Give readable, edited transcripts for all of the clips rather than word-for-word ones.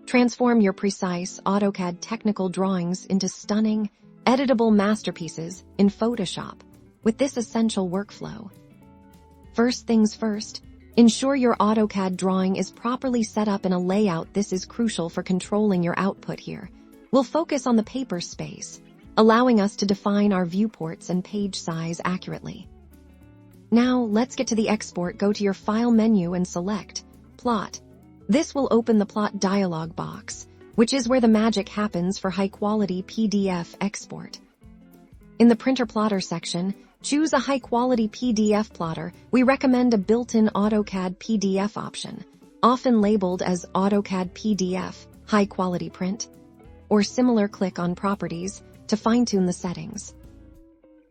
Transform your precise Autocad technical drawings into stunning, editable masterpieces in Photoshop with this essential workflow. First things first, ensure your Autocad drawing is properly set up in a layout. This is crucial for controlling your output here. We'll focus on the paper space, allowing us to define our viewports and page size accurately. Now, let's get to the export. Go to your File menu and select Plot. This will open the Plot dialog box, which is where the magic happens for high-quality PDF export. In the Printer Plotter section, choose a high-quality PDF plotter. We recommend a built-in Autocad PDF option, often labeled as Autocad PDF, high-quality print, or similar. Click on Properties to fine-tune the settings.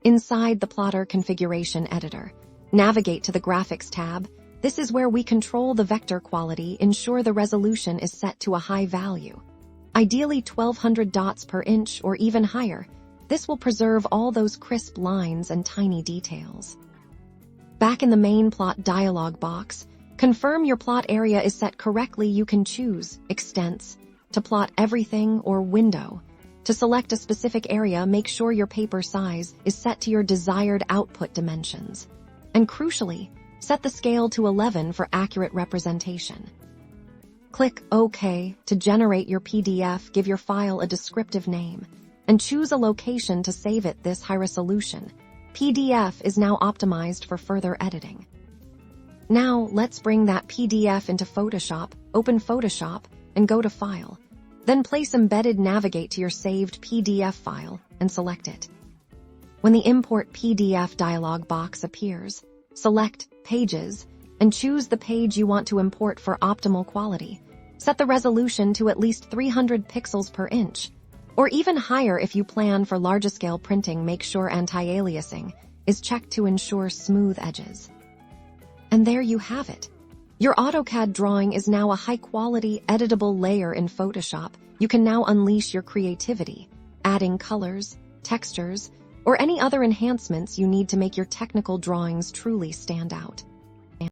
Inside the Plotter Configuration Editor, navigate to the Graphics tab. This is where we control the vector quality. Ensure the resolution is set to a high value, ideally 1200 dots per inch or even higher. This will preserve all those crisp lines and tiny details. Back in the main plot dialog box, confirm your plot area is set correctly. You can choose Extents to plot everything or Window. To select a specific area, make sure your paper size is set to your desired output dimensions. And crucially, set the scale to 11 for accurate representation. Click OK to generate your PDF. Give your file a descriptive name and choose a location to save it. This high-resolution PDF is now optimized for further editing. Now, let's bring that PDF into Photoshop. Open Photoshop and go to File. Then place Embedded. Navigate to your saved PDF file and select it. When the Import PDF dialog box appears, select Pages and choose the page you want to import for optimal quality. Set the resolution to at least 300 pixels per inch, or even higher if you plan for larger-scale printing. Make sure anti-aliasing is checked to ensure smooth edges. And there you have it. Your Autocad drawing is now a high-quality, editable layer in Photoshop. You can now unleash your creativity, adding colors, textures, or any other enhancements you need to make your technical drawings truly stand out.